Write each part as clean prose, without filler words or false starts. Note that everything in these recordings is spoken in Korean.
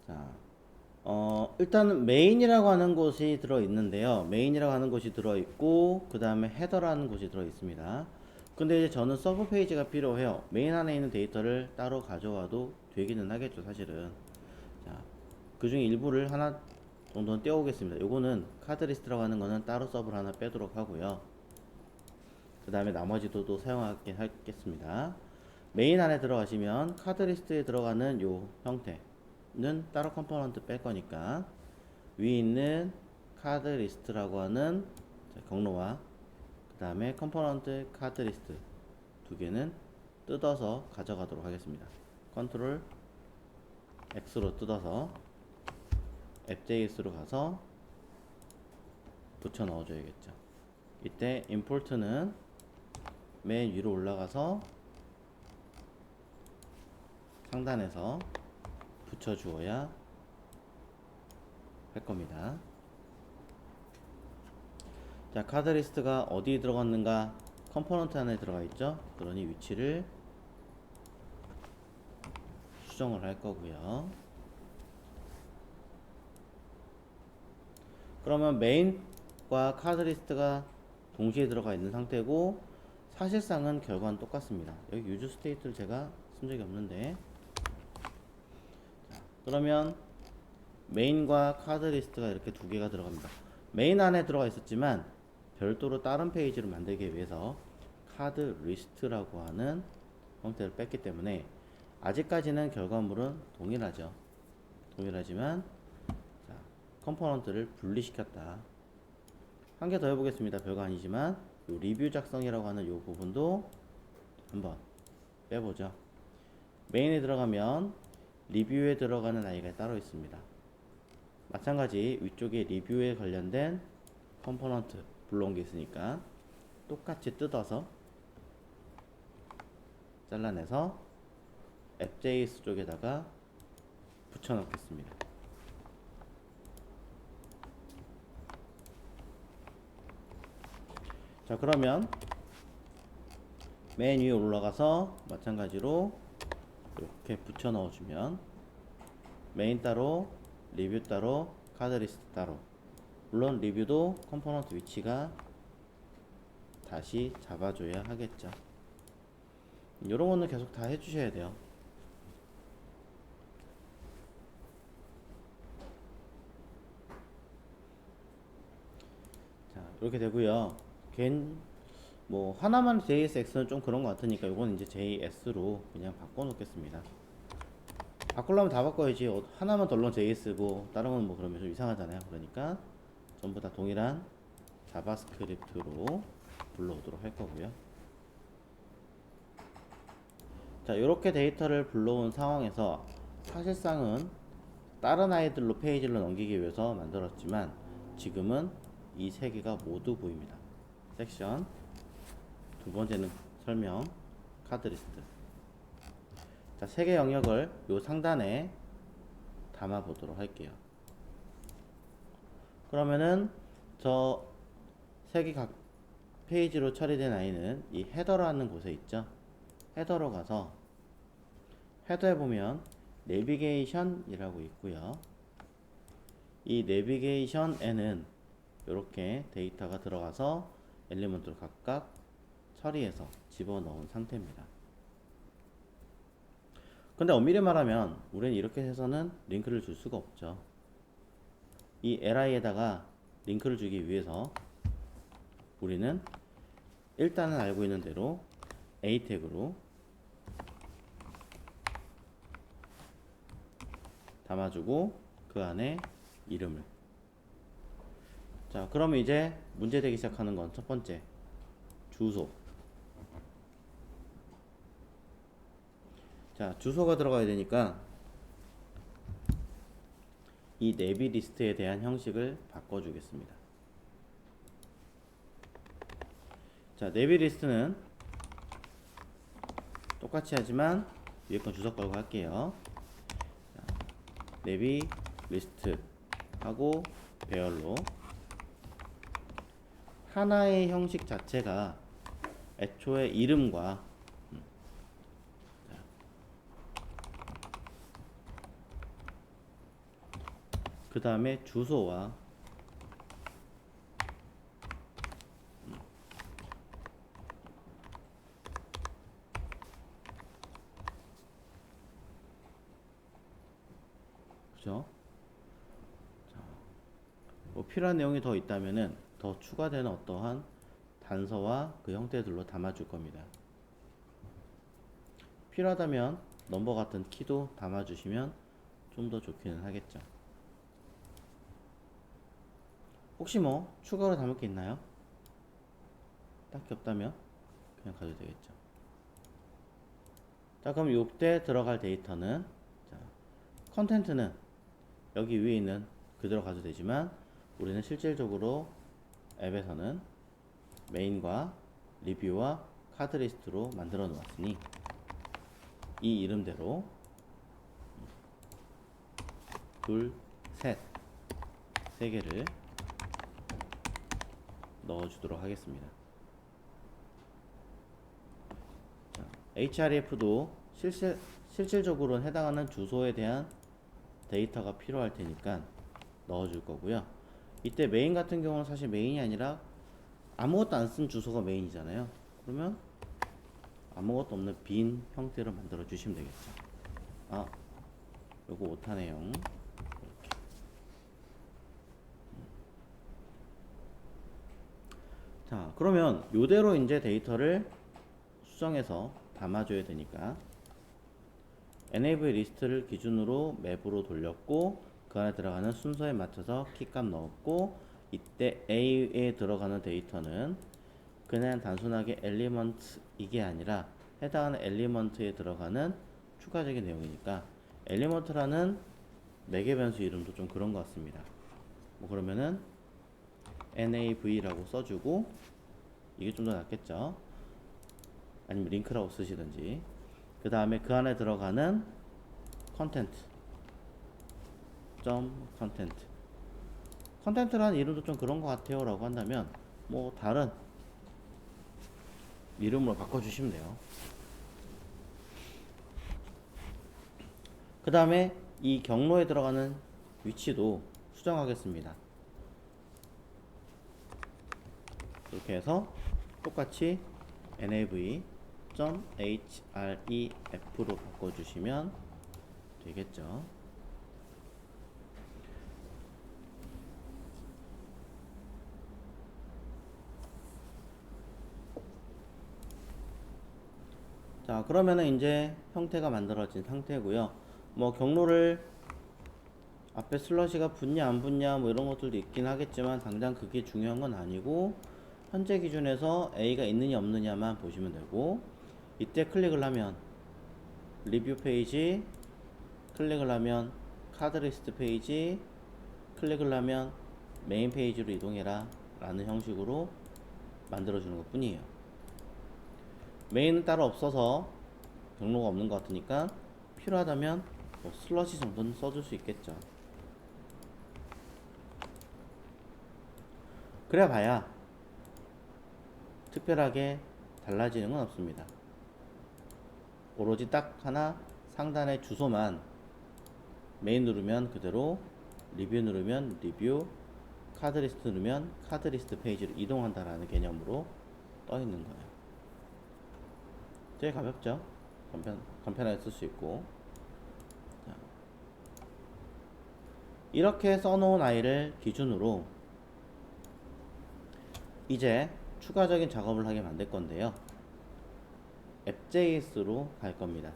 자, 일단 메인이라고 하는 곳이 들어 있는데요. 메인이라고 하는 곳이 들어 있고, 그 다음에 헤더라는 곳이 들어 있습니다. 근데 이제 저는 서브 페이지가 필요해요. 메인 안에 있는 데이터를 따로 가져와도 되기는 하겠죠, 사실은. 자, 그 중에 일부를 하나 정도는 떼어오겠습니다. 요거는 카드 리스트라고 하는 거는 따로 서브를 하나 빼도록 하고요. 그 다음에 나머지도 또 사용하게 하겠습니다. 메인 안에 들어가시면 카드 리스트에 들어가는 요 형태는 따로 컴포넌트 뺄 거니까 위에 있는 카드 리스트라고 하는 경로와 그 다음에 컴포넌트 카드 리스트 두 개는 뜯어서 가져가도록 하겠습니다. 컨트롤 X로 뜯어서 앱JS로 가서 붙여 넣어줘야겠죠. 이때 import는 맨 위로 올라가서 상단에서 붙여 주어야 할 겁니다. 자, 카드 리스트가 어디에 들어갔는가? 컴포넌트 안에 들어가 있죠. 그러니 위치를 수정을 할 거고요. 그러면 메인과 카드 리스트가 동시에 들어가 있는 상태고, 사실상은 결과는 똑같습니다. 여기 유즈 스테이트를 제가 쓴 적이 없는데, 그러면 메인과 카드 리스트가 이렇게 두 개가 들어갑니다. 메인 안에 들어가 있었지만 별도로 다른 페이지를 만들기 위해서 카드 리스트라고 하는 형태를 뺐기 때문에 아직까지는 결과물은 동일하죠. 동일하지만 자, 컴포넌트를 분리시켰다. 한 개 더 해보겠습니다. 별거 아니지만 요 리뷰 작성이라고 하는 요 부분도 한번 빼보죠. 메인에 들어가면 리뷰에 들어가는 아이가 따로 있습니다. 마찬가지 위쪽에 리뷰에 관련된 컴포넌트 불러온 게 있으니까 똑같이 뜯어서 잘라내서 앱JS 쪽에다가 붙여 넣겠습니다. 자, 그러면 맨 위에 올라가서 마찬가지로 이렇게 붙여 넣어주면 메인 따로, 리뷰 따로, 카드 리스트 따로. 물론 리뷰도 컴포넌트 위치가 다시 잡아줘야 하겠죠. 이런 거는 계속 다 해주셔야 돼요. 자, 이렇게 되고요. 뭐 하나만 JSX는 좀 그런 것 같으니까 이건 이제 JS로 그냥 바꿔 놓겠습니다. 바꾸려면 다 바꿔야지. 하나만 덜렁 JS고 다른 건 뭐 그러면 좀 이상하잖아요. 그러니까 전부 다 동일한 자바스크립트로 불러오도록 할 거고요. 자, 이렇게 데이터를 불러온 상황에서 사실상은 다른 아이들로 페이지를 넘기기 위해서 만들었지만 지금은 이 세 개가 모두 보입니다. 섹션, 두 번째는 설명, 카드 리스트. 자, 세 개 영역을 요 상단에 담아 보도록 할게요. 그러면은 저 세 개 각 페이지로 처리된 아이는 이 헤더라는 곳에 있죠. 헤더로 가서 헤더에 보면 내비게이션이라고 있고요. 이 내비게이션에는 이렇게 데이터가 들어가서 엘리먼트를 각각 처리해서 집어넣은 상태입니다. 근데 엄밀히 말하면 우리는 이렇게 해서는 링크를 줄 수가 없죠. 이 li에다가 링크를 주기 위해서 우리는 일단은 알고 있는 대로 a 태그로 담아주고 그 안에 이름을. 자, 그러면 이제 문제 되기 시작하는 건 첫 번째 주소. 자, 주소가 들어가야 되니까 이 내비 리스트에 대한 형식을 바꿔주겠습니다. 자, 내비 리스트는 똑같이 하지만 위에 건 주석 걸고 할게요. 자, 내비 리스트 하고 배열로 하나의 형식 자체가 애초에 이름과 그 다음에 주소와 그죠? 뭐 필요한 내용이 더 있다면은 더 추가되는 어떠한 단서와 그 형태들로 담아줄 겁니다. 필요하다면 넘버 같은 키도 담아주시면 좀 더 좋기는 하겠죠. 혹시 뭐 추가로 담을 게 있나요? 딱히 없다면 그냥 가도 되겠죠. 자, 그럼 이때 들어갈 데이터는 자, 컨텐트는 여기 위에 있는 그대로 가도 되지만 우리는 실질적으로 앱에서는 메인과 리뷰와 카드 리스트로 만들어 놓았으니 이 이름대로 둘, 셋, 세 개를 넣어주도록 하겠습니다. 자, href도 실질적으로는 해당하는 주소에 대한 데이터가 필요할 테니까 넣어줄 거고요. 이때 메인 같은 경우는 사실 메인이 아니라 아무것도 안 쓴 주소가 메인이잖아요. 그러면 아무것도 없는 빈 형태로 만들어 주시면 되겠죠. 아, 요거 오타네요. 이렇게. 자, 그러면 요대로 이제 데이터를 수정해서 담아줘야 되니까 enable 리스트를 기준으로 맵으로 돌렸고 그 안에 들어가는 순서에 맞춰서 키값 넣었고 이때 A에 들어가는 데이터는 그냥 단순하게 엘리먼트 이게 아니라 해당하는 엘리먼트에 들어가는 추가적인 내용이니까 엘리먼트라는 매개 변수 이름도 좀 그런 것 같습니다. 뭐 그러면은 nav라고 써주고 이게 좀 더 낫겠죠. 아니면 링크라고 쓰시든지 그 다음에 그 안에 들어가는 컨텐트 컨텐트라는 이름도 좀 그런 것 같아요 라고 한다면 뭐 다른 이름으로 바꿔주시면 돼요. 그 다음에 이 경로에 들어가는 위치도 수정하겠습니다. 이렇게 해서 똑같이 nav.href로 바꿔주시면 되겠죠. 자, 그러면은 이제 형태가 만들어진 상태고요. 뭐 경로를 앞에 슬러시가 붙냐 안 붙냐 뭐 이런 것들도 있긴 하겠지만 당장 그게 중요한 건 아니고 현재 기준에서 A가 있느냐 없느냐만 보시면 되고 이때 클릭을 하면 리뷰 페이지, 클릭을 하면 카드 리스트 페이지, 클릭을 하면 메인 페이지로 이동해라 라는 형식으로 만들어주는 것 뿐이에요. 메인은 따로 없어서 경로가 없는 것 같으니까 필요하다면 뭐 슬러시 정도는 써줄 수 있겠죠. 그래 봐야 특별하게 달라지는 건 없습니다. 오로지 딱 하나 상단의 주소만 메인 누르면 그대로, 리뷰 누르면 리뷰, 카드 리스트 누르면 카드 리스트 페이지로 이동한다라는 개념으로 떠 있는 거예요. 되게 가볍죠? 간편하게 쓸 수 있고. 자, 이렇게 써놓은 아이를 기준으로 이제 추가적인 작업을 하게 만들 건데요. 앱JS로 갈 겁니다.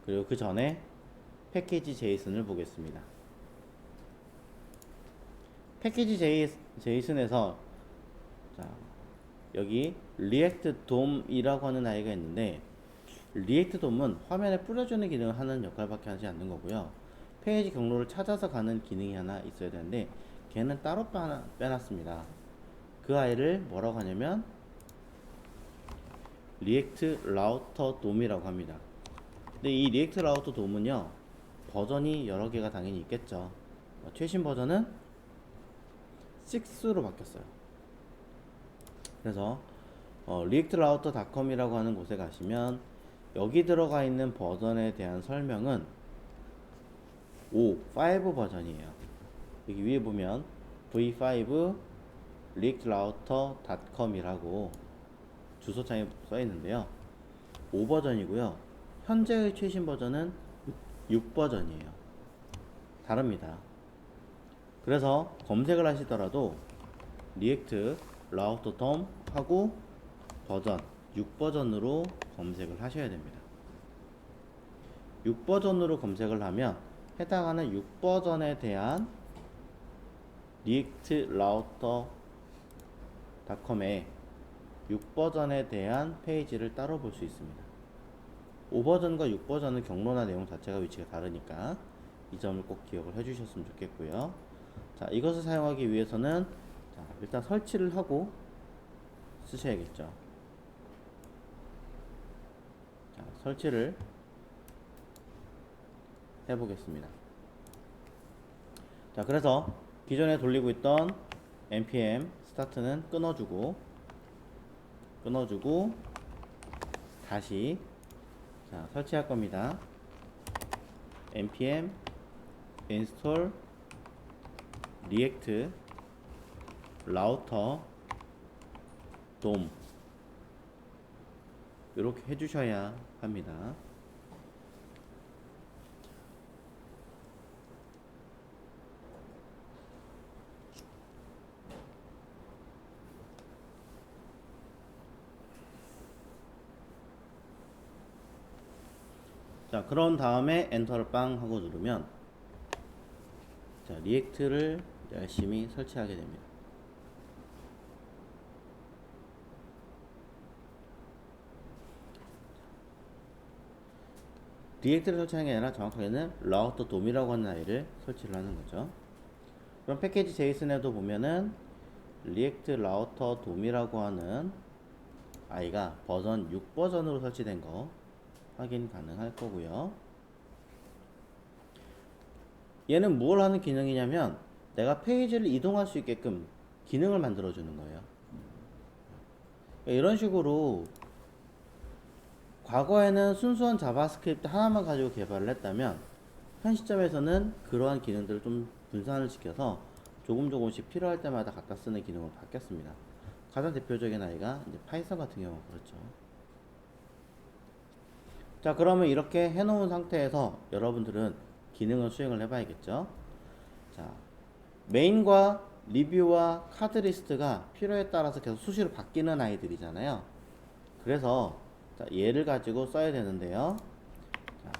그리고 그 전에 패키지 JSON을 보겠습니다. 패키지 JSON에서 자, 여기 React DOM이라고 하는 아이가 있는데 React DOM은 화면에 뿌려주는 기능을 하는 역할밖에 하지 않는 거고요. 페이지 경로를 찾아서 가는 기능이 하나 있어야 되는데 걔는 따로 빼놨습니다. 그 아이를 뭐라고 하냐면 React Router DOM이라고 합니다. 근데 이 React Router DOM은요 버전이 여러 개가 당연히 있겠죠. 최신 버전은 6로 바뀌었어요. 그래서 reactrouter.com이라고 하는 곳에 가시면 여기 들어가 있는 버전에 대한 설명은 5 버전이에요. 여기 위에 보면 v5 reactrouter.com이라고 주소창에 써 있는데요. 5버전이고요. 현재의 최신 버전은 6버전이에요. 다릅니다. 그래서 검색을 하시더라도 리액트 라우터 덤 하고 버전 6버전으로 검색을 하셔야 됩니다. 6버전으로 검색을 하면 해당하는 6버전에 대한 리액트 라우터.com에 6버전에 대한 페이지를 따로 볼 수 있습니다. 5버전과 6버전은 경로나 내용 자체가 위치가 다르니까 이 점을 꼭 기억을 해주셨으면 좋겠고요. 자, 이것을 사용하기 위해서는 자, 일단 설치를 하고 쓰셔야겠죠. 자, 설치를 해보겠습니다. 자, 그래서 기존에 돌리고 있던 npm 스타트는 끊어주고 다시 자, 설치할 겁니다. npm install react router dom 이렇게 해주셔야 합니다. 자, 그런 다음에 엔터를 빵 하고 누르면 자, 리액트를 열심히 설치하게 됩니다. 리액트를 설치하는 게 아니라 정확하게는 라우터 돔이라고 하는 아이를 설치를 하는 거죠. 그럼 패키지 제이슨에도 보면은 리액트 라우터 돔이라고 하는 아이가 버전 6버전으로 설치된 거 확인 가능할 거고요. 얘는 뭘 하는 기능이냐면 내가 페이지를 이동할 수 있게끔 기능을 만들어 주는 거예요. 이런 식으로 과거에는 순수한 자바스크립트 하나만 가지고 개발을 했다면 현 시점에서는 그러한 기능들을 좀 분산을 시켜서 조금씩 필요할 때마다 갖다 쓰는 기능으로 바뀌었습니다. 가장 대표적인 아이가 이제 파이썬 같은 경우 그렇죠. 자, 그러면 이렇게 해놓은 상태에서 여러분들은 기능을 수행을 해봐야겠죠. 자, 메인과 리뷰와 카드 리스트가 필요에 따라서 계속 수시로 바뀌는 아이들이잖아요. 그래서 자, 얘를 가지고 써야 되는데요. 자,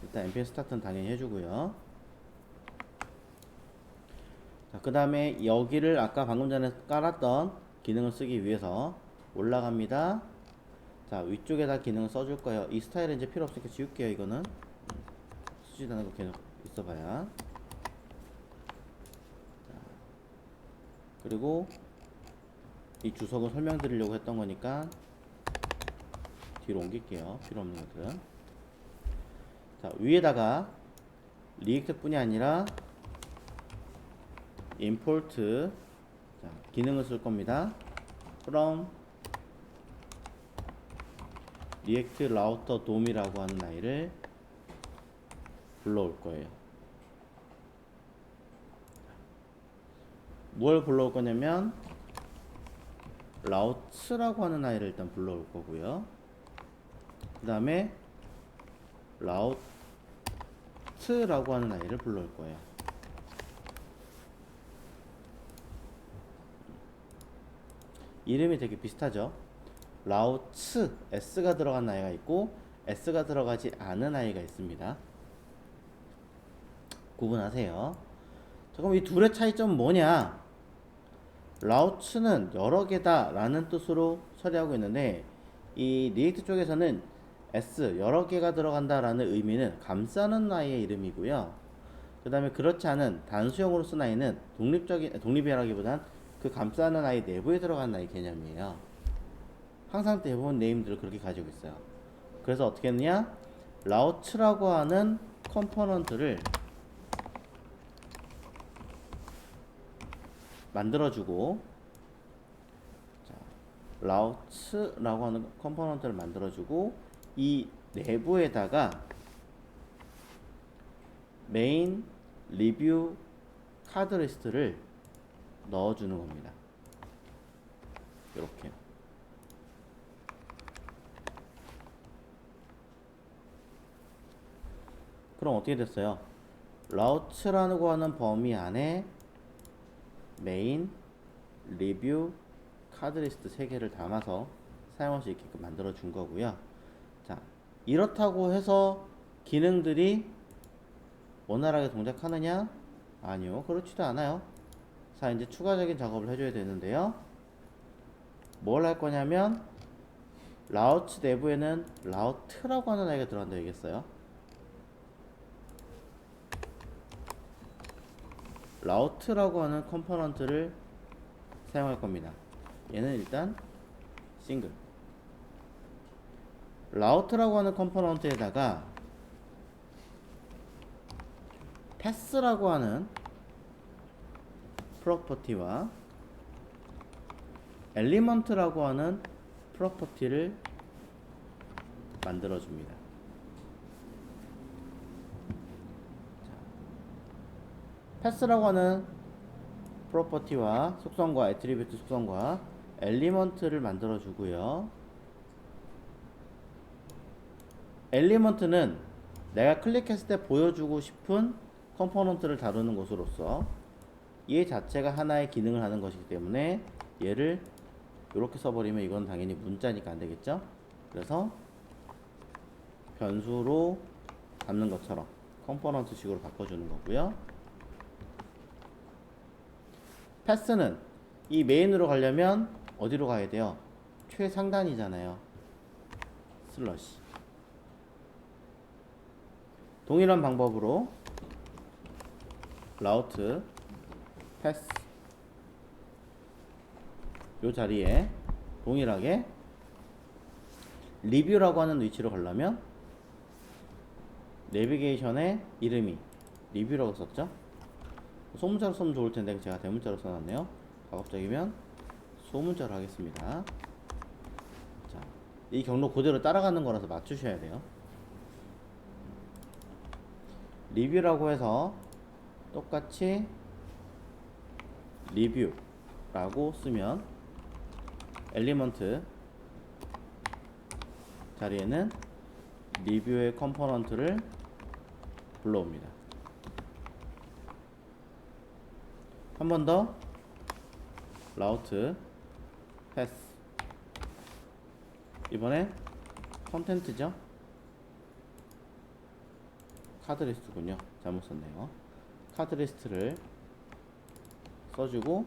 일단 npm 스타트는 당연히 해주고요. 자, 그 다음에 여기를 아까 방금 전에 깔았던 기능을 쓰기 위해서 올라갑니다. 자, 위쪽에다 기능을 써줄 거예요. 이 스타일은 이제 필요 없으니까 지울게요. 이거는 쓰지도 않은 거 계속 있어봐야. 자, 그리고 이 주석은 설명드리려고 했던 거니까 뒤로 옮길게요. 필요 없는 것들은. 자, 위에다가 리액트 뿐이 아니라 import 자, 기능을 쓸 겁니다. from 리액트 라우터 돔이라고 하는 아이를 불러올 거예요. 뭘 불러올 거냐면 라우츠라고 하는 아이를 일단 불러올 거고요. 그 다음에 라우트라고 하는 아이를 불러올 거예요. 이름이 되게 비슷하죠. 라우츠 S가 들어간 아이가 있고 S가 들어가지 않은 아이가 있습니다. 구분하세요. 자, 그럼 이 둘의 차이점은 뭐냐? 라우츠는 여러 개다 라는 뜻으로 처리하고 있는데 이 리액트 쪽에서는 S 여러 개가 들어간다 라는 의미는 감싸는 아이의 이름이고요. 그 다음에 그렇지 않은 단수형으로 쓴 아이는 독립이라기보단 그 감싸는 아이 내부에 들어가는 아이 개념이에요. 항상 대부분 네임들을 그렇게 가지고 있어요. 그래서 어떻게 했느냐? 라우츠라고 하는 컴포넌트를 만들어주고, 자, 라우츠라고 하는 컴포넌트를 만들어주고, 이 내부에다가 메인 리뷰 카드 리스트를 넣어주는 겁니다. 이렇게. 그럼 어떻게 됐어요? 라우츠라고 하는 범위 안에 메인, 리뷰, 카드 리스트 3개를 담아서 사용할 수 있게끔 만들어 준 거고요. 자, 이렇다고 해서 기능들이 원활하게 동작하느냐? 아니요, 그렇지도 않아요. 자, 이제 추가적인 작업을 해줘야 되는데요. 뭘 할 거냐면 라우츠 내부에는 라우트라고 하는 아이가 들어간다고 얘기했어요. 라우트라고 하는 컴포넌트를 사용할 겁니다. 얘는 일단 싱글. 라우트라고 하는 컴포넌트에다가 패스라고 하는 프로퍼티와 엘리먼트라고 하는 프로퍼티를 만들어줍니다. 패스라고 하는 프로퍼티와 속성과 애트리뷰트 속성과 엘리먼트를 만들어 주고요. 엘리먼트는 내가 클릭했을 때 보여주고 싶은 컴포넌트를 다루는 것으로서 얘 자체가 하나의 기능을 하는 것이기 때문에 얘를 이렇게 써버리면 이건 당연히 문자니까 안 되겠죠? 그래서 변수로 담는 것처럼 컴포넌트 식으로 바꿔주는 거고요. 패스는 이 메인으로 가려면 어디로 가야 돼요? 최상단이잖아요. 슬러시. 동일한 방법으로 라우트 패스 요 자리에 동일하게 리뷰라고 하는 위치로 가려면 내비게이션의 이름이 리뷰라고 썼죠? 소문자로 쓰면 좋을 텐데 제가 대문자로 써놨네요. 가급적이면 소문자로 하겠습니다. 자, 이 경로 그대로 따라가는 거라서 맞추셔야 돼요. 리뷰라고 해서 똑같이 리뷰라고 쓰면 엘리먼트 자리에는 리뷰의 컴포넌트를 불러옵니다. 한 번 더 라우트 패스 이번에 컨텐트죠. 카드 리스트군요. 잘못 썼네요. 카드 리스트를 써주고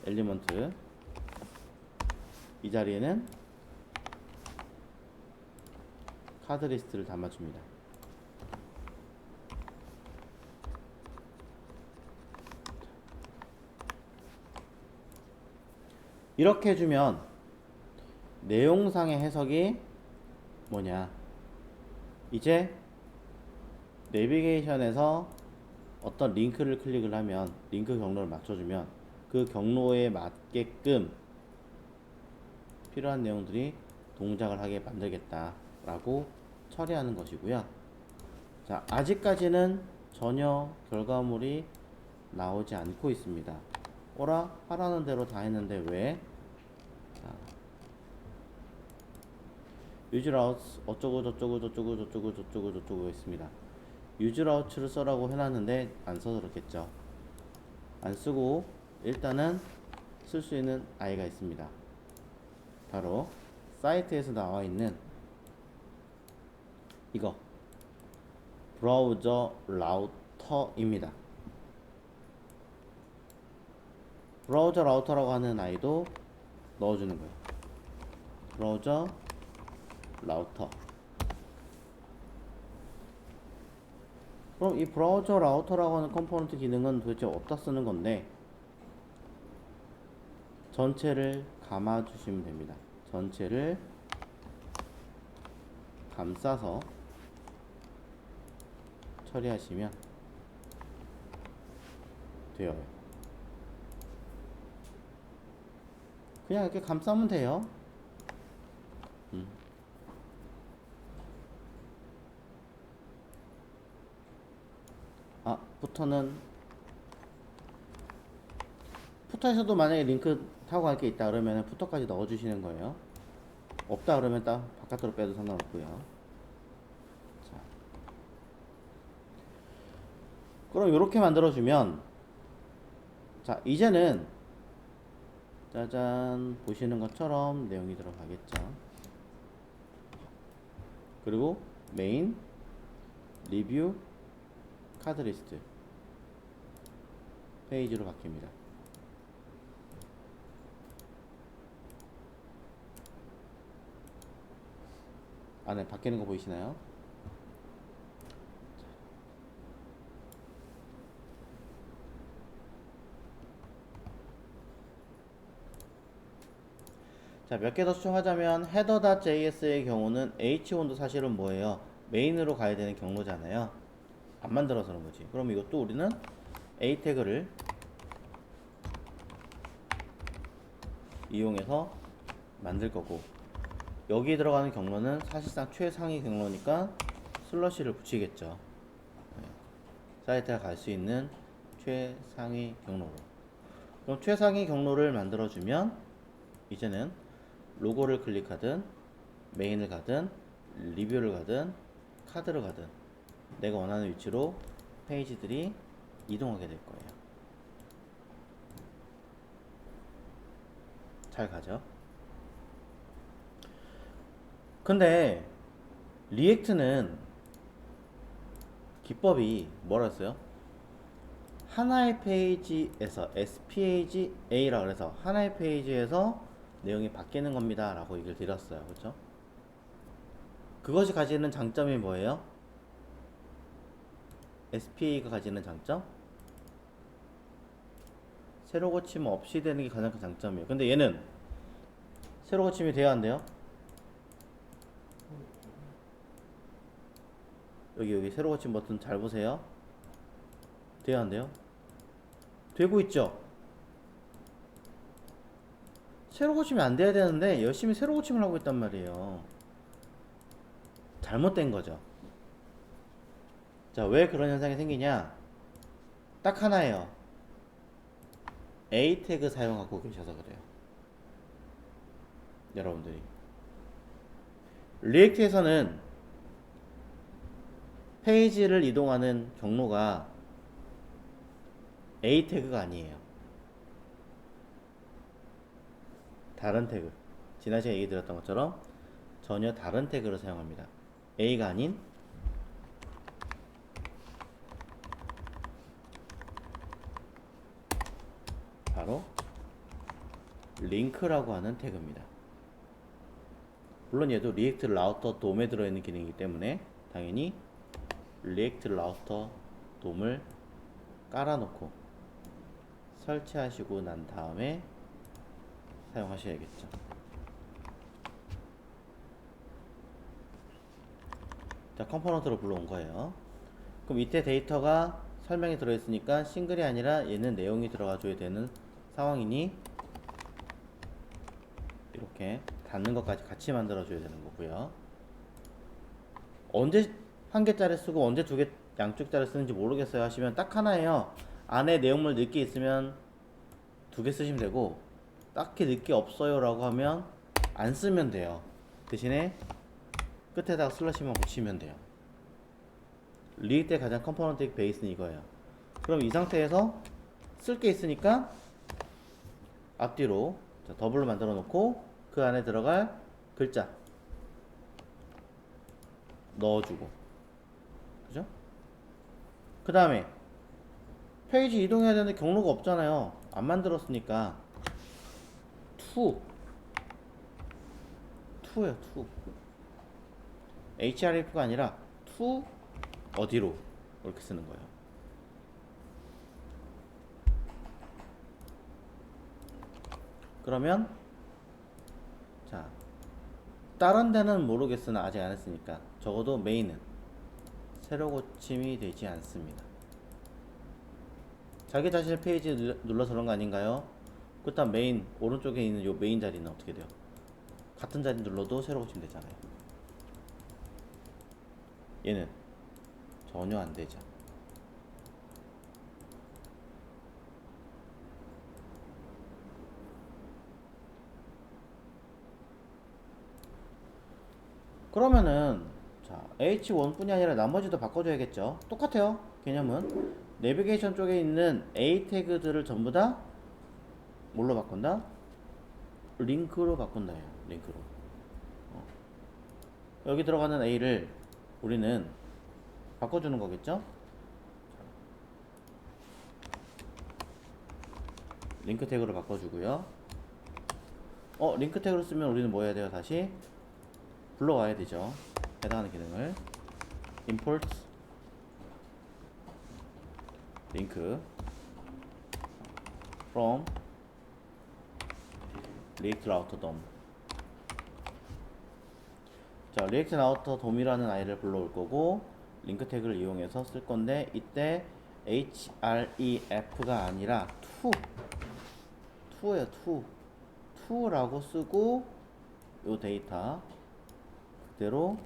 엘리먼트 이 자리에는 카드 리스트를 담아줍니다. 이렇게 해주면 내용상의 해석이 뭐냐, 이제 내비게이션에서 어떤 링크를 클릭을 하면 링크 경로를 맞춰주면 그 경로에 맞게끔 필요한 내용들이 동작을 하게 만들겠다 라고 처리하는 것이고요. 자, 아직까지는 전혀 결과물이 나오지 않고 있습니다. 오라 하라는 대로 다 했는데 왜? 자, 유즈라우츠 어쩌고 저쩌고 저쩌고 저쩌고 저쩌고 저쩌고 있습니다. 유즈라우츠를 써라고 해놨는데 안 써서 그렇겠죠. 안 쓰고 일단은 쓸 수 있는 아이가 있습니다. 바로 사이트에서 나와 있는 이거 브라우저 라우터입니다. 브라우저 라우터라고 하는 아이도 넣어주는 거예요. 브라우저 라우터. 그럼 이 브라우저 라우터라고 하는 컴포넌트 기능은 도대체 어디다 쓰는 건데, 전체를 감아 주시면 됩니다. 전체를 감싸서 처리하시면 돼요. 그냥 이렇게 감싸면 돼요. 부터는 푸터에서도 만약에 링크 타고 갈 게 있다 그러면 푸터까지 넣어주시는 거예요. 없다 그러면 딱 바깥으로 빼도 상관없고요. 자, 그럼 이렇게 만들어주면, 자 이제는 짜잔 보시는 것처럼 내용이 들어가겠죠. 그리고 메인, 리뷰, 카드 리스트 페이지로 바뀝니다. 안에 바뀌는 거 보이시나요? 자, 몇 개 더 수정하자면 header.js의 경우는 h1도 사실은 뭐예요? 메인으로 가야 되는 경로잖아요. 안 만들어서 그런 거지. 그럼 이것도 우리는 a 태그를 이용해서 만들 거고, 여기에 들어가는 경로는 사실상 최상위 경로니까 슬러시를 붙이겠죠. 네. 사이트가 갈 수 있는 최상위 경로로. 그럼 최상위 경로를 만들어주면 이제는 로고를 클릭하든 메인을 가든 리뷰를 가든 카드를 가든 내가 원하는 위치로 페이지들이 이동하게 될 거예요. 잘 가죠? 근데 리액트는 기법이 뭐라 했어요? 하나의 페이지에서 SPAGA라 그래서 하나의 페이지에서 내용이 바뀌는 겁니다 라고 얘기를 드렸어요. 그렇죠? 그것이 가지는 장점이 뭐예요? SPA가 가지는 장점? 새로 고침 없이 되는 게 가장 큰 장점이에요. 근데 얘는 새로 고침이 돼야 한대요. 여기 새로 고침 버튼 잘 보세요. 돼야 한대요. 되고 있죠? 새로 고치면 안 돼야 되는데 열심히 새로 고침을 하고 있단 말이에요. 잘못된 거죠. 자, 왜 그런 현상이 생기냐? 딱 하나예요. A 태그 사용하고 계셔서 그래요. 여러분들이 리액트에서는 페이지를 이동하는 경로가 A 태그가 아니에요. 다른 태그. 지난 시간에 얘기 드렸던 것처럼 전혀 다른 태그를 사용합니다. A가 아닌 바로 링크라고 하는 태그입니다. 물론 얘도 리액트 라우터 돔에 들어있는 기능이기 때문에 당연히 리액트 라우터 돔을 깔아놓고 설치하시고 난 다음에 사용하셔야겠죠. 자, 컴포넌트로 불러온 거예요. 그럼 이때 데이터가 설명이 들어있으니까 싱글이 아니라 얘는 내용이 들어가 줘야 되는 상황이니 이렇게 닫는 것까지 같이 만들어 줘야 되는 거고요. 언제 한 개짜리 쓰고 언제 두 개 양쪽짜리 쓰는지 모르겠어요 하시면 딱 하나예요. 안에 내용물 넣을 게 있으면 두 개 쓰시면 되고 딱히 넣을 게 없어요 라고 하면 안 쓰면 돼요. 대신에 끝에다가 슬러시만 붙이면 돼요. 리액트의 가장 컴포넌트 베이스는 이거예요. 그럼 이 상태에서 쓸 게 있으니까 앞뒤로 더블로 만들어 놓고 그 안에 들어갈 글자 넣어주고, 그죠? 그 다음에 페이지 이동해야 되는데 경로가 없잖아요. 안 만들었으니까 to예요. to href가 아니라 to 어디로 이렇게 쓰는 거예요. 그러면 자, 다른 데는 모르겠으나 아직 안 했으니까 적어도 메인은 새로 고침이 되지 않습니다. 자기 자신의 페이지 눌러서 그런 거 아닌가요? 그 다음 메인 오른쪽에 있는 요 메인 자리는 어떻게 돼요? 같은 자리 눌러도 새로 고침 되잖아요. 얘는 전혀 안 되죠. 그러면은 자 H1뿐이 아니라 나머지도 바꿔줘야겠죠. 똑같아요. 개념은 내비게이션 쪽에 있는 A 태그들을 전부 다 뭘로 바꾼다? 링크로 바꾼다 해요. 링크로. 여기 들어가는 A를 우리는 바꿔주는 거겠죠. 링크 태그로 바꿔주고요. 링크 태그를 쓰면 우리는 뭐 해야 돼요? 다시 불러와야 되죠. 해당하는 기능을 import link from react router DOM. 자, react router DOM이라는 아이를 불러올 거고 링크 태그를 이용해서 쓸 건데 이때 href가 아니라 to예요. to라고 쓰고 요 데이터 그대로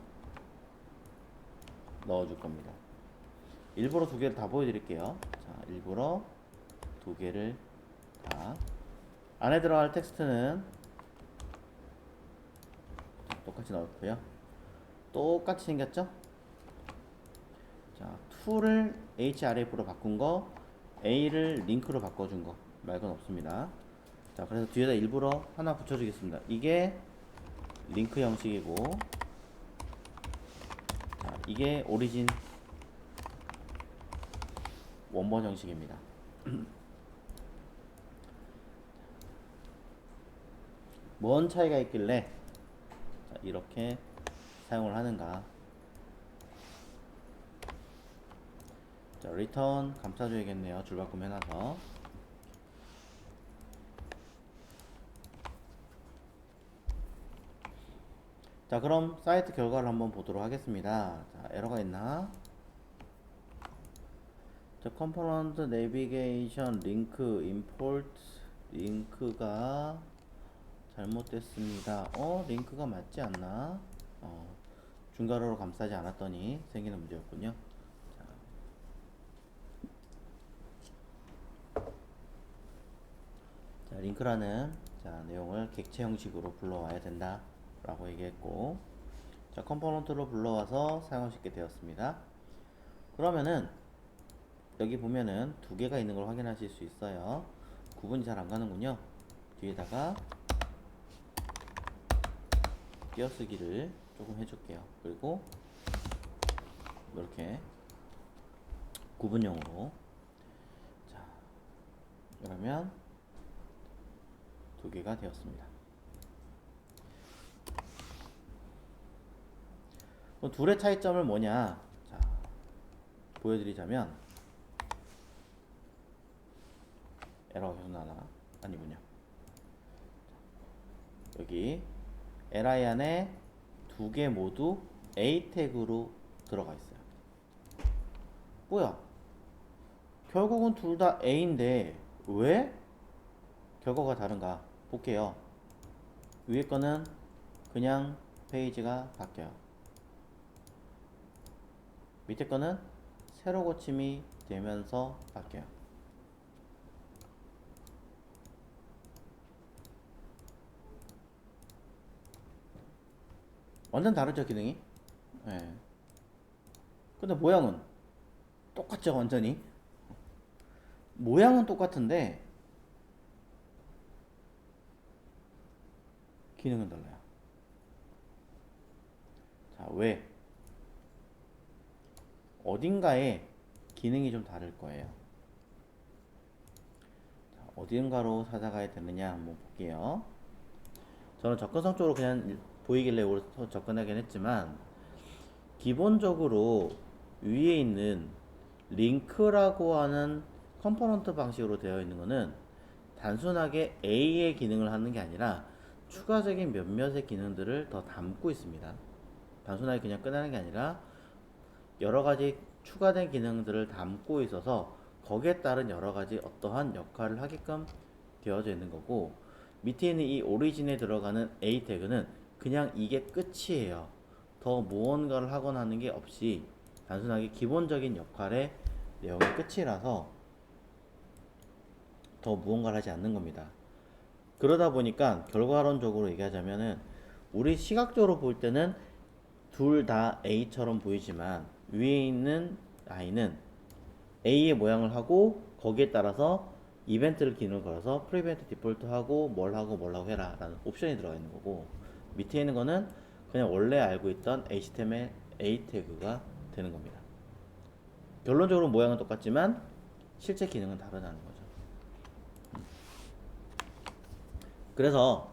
넣어줄 겁니다. 일부러 두 개를 다 보여드릴게요. 자, 일부러 두 개를 다. 안에 들어갈 텍스트는 똑같이 넣었고요. 똑같이 생겼죠? 자, to를 href로 바꾼 거, a를 링크로 바꿔준 거 말고는 없습니다. 자, 그래서 뒤에다 일부러 하나 붙여주겠습니다. 이게 링크 형식이고, 자, 이게 오리진 원본 형식입니다. 뭔 차이가 있길래 자, 이렇게 사용을 하는가? 자, return 감싸줘야겠네요. 줄바꿈 해놔서. 자, 그럼 사이트 결과를 한번 보도록 하겠습니다. 자, 에러가 있나? 자, 컴포넌트 내비게이션 링크 임포트 링크가 잘못됐습니다. 링크가 맞지 않나? 중괄호로 감싸지 않았더니 생기는 문제였군요. 자, 링크라는 내용을 객체 형식으로 불러와야 된다 라고 얘기했고, 자, 컴포넌트로 불러와서 사용할 수 있게 되었습니다. 그러면은 여기 보면은 두 개가 있는 걸 확인하실 수 있어요. 구분이 잘 안 가는군요. 뒤에다가 띄어쓰기를 조금 해줄게요. 그리고 이렇게 구분형으로. 자, 그러면 두 개가 되었습니다. 둘의 차이점을 뭐냐? 자, 보여드리자면 에러가 계속 나나? 아니군요. 여기 li 안에 두 개 모두 a 태그로 들어가 있어요. 뭐야? 결국은 둘 다 a인데 왜 결과가 다른가? 볼게요. 위에 거는 그냥 페이지가 바뀌어요. 밑에 거는 새로 고침이 되면서 바뀌어요. 완전 다르죠, 기능이? 예. 근데 모양은 똑같죠, 완전히. 모양은 똑같은데 기능은 달라요. 자, 왜? 어딘가에 기능이 좀 다를 거예요. 자, 어딘가로 찾아가야 되느냐 한번 볼게요. 저는 접근성적으로 그냥 보이길래 오른쪽 접근하긴 했지만, 기본적으로 위에 있는 링크라고 하는 컴포넌트 방식으로 되어 있는 거는 단순하게 A의 기능을 하는 게 아니라 추가적인 몇몇의 기능들을 더 담고 있습니다. 단순하게 그냥 끝나는 게 아니라 여러 가지 추가된 기능들을 담고 있어서 거기에 따른 여러 가지 어떠한 역할을 하게끔 되어져 있는 거고, 밑에 있는 이 오리진에 들어가는 A 태그는 그냥 이게 끝이에요. 더 무언가를 하거나 하는 게 없이 단순하게 기본적인 역할의 내용이 끝이라서 더 무언가를 하지 않는 겁니다. 그러다 보니까 결과론적으로 얘기하자면은 우리 시각적으로 볼 때는 둘 다 A처럼 보이지만 위에 있는 I는 A의 모양을 하고 거기에 따라서 이벤트를 기능을 걸어서 프리벤트 디폴트 하고 뭘 하고 뭘 하고 해라 라는 옵션이 들어가 있는 거고, 밑에 있는 거는 그냥 원래 알고 있던 HTML A 태그가 되는 겁니다. 결론적으로 모양은 똑같지만 실제 기능은 다르다는 거죠. 그래서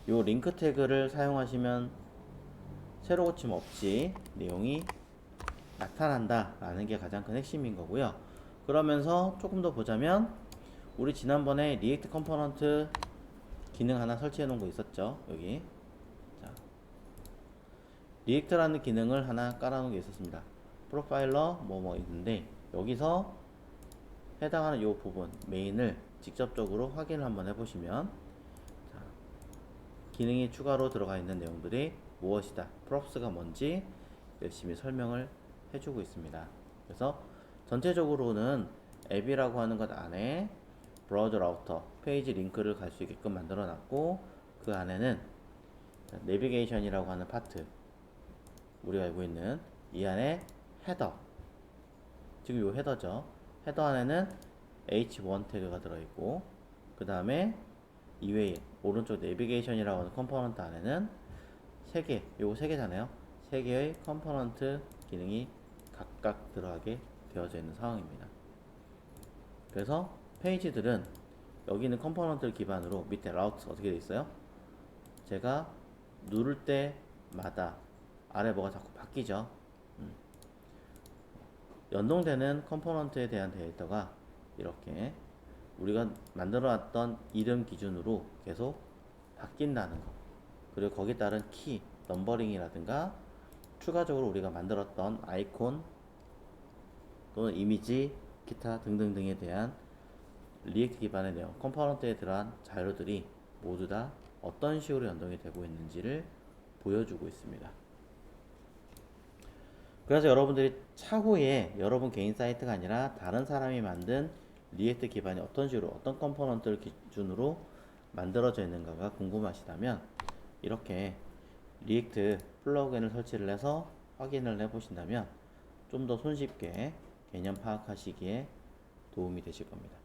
요 링크 태그를 사용하시면 새로 고침 없이 내용이 나타난다 라는 게 가장 큰 핵심인 거고요. 그러면서 조금 더 보자면, 우리 지난번에 리액트 컴포넌트 기능 하나 설치해 놓은 거 있었죠. 여기 자, 리액트라는 기능을 하나 깔아 놓은 게 있었습니다. 프로파일러 뭐 있는데, 여기서 해당하는 이 부분 메인을 직접적으로 확인을 한번 해보시면, 자, 기능이 추가로 들어가 있는 내용들이 무엇이다, props가 뭔지 열심히 설명을 해주고 있습니다. 그래서 전체적으로는 앱이라고 하는 것 안에 브라우저 라우터, 페이지 링크를 갈 수 있게끔 만들어 놨고, 그 안에는 내비게이션이라고 하는 파트, 우리가 알고 있는 이 안에 헤더, 지금 요 헤더죠. 헤더 안에는 h1 태그가 들어있고, 그 다음에 이외에 오른쪽 내비게이션이라고 하는 컴포넌트 안에는 요거 3개잖아요. 3개의 컴포넌트 기능이 각각 들어가게 되어져 있는 상황입니다. 그래서 페이지들은 여기 있는 컴포넌트를 기반으로 밑에 라우트 어떻게 되어 있어요? 제가 누를 때마다 아래 뭐가 자꾸 바뀌죠. 연동되는 컴포넌트에 대한 데이터가 이렇게 우리가 만들어 놨던 이름 기준으로 계속 바뀐다는 거, 그리고 거기에 따른 키, 넘버링이라든가 추가적으로 우리가 만들었던 아이콘 또는 이미지, 기타 등등등에 대한 리액트 기반의 내용, 컴포넌트에 들어간 자료들이 모두 다 어떤 식으로 연동이 되고 있는지를 보여주고 있습니다. 그래서 여러분들이 차후에 여러분 개인 사이트가 아니라 다른 사람이 만든 리액트 기반이 어떤 식으로, 어떤 컴포넌트를 기준으로 만들어져 있는가가 궁금하시다면 이렇게 리액트 플러그인을 설치를 해서 확인을 해 보신다면 좀 더 손쉽게 개념 파악하시기에 도움이 되실 겁니다.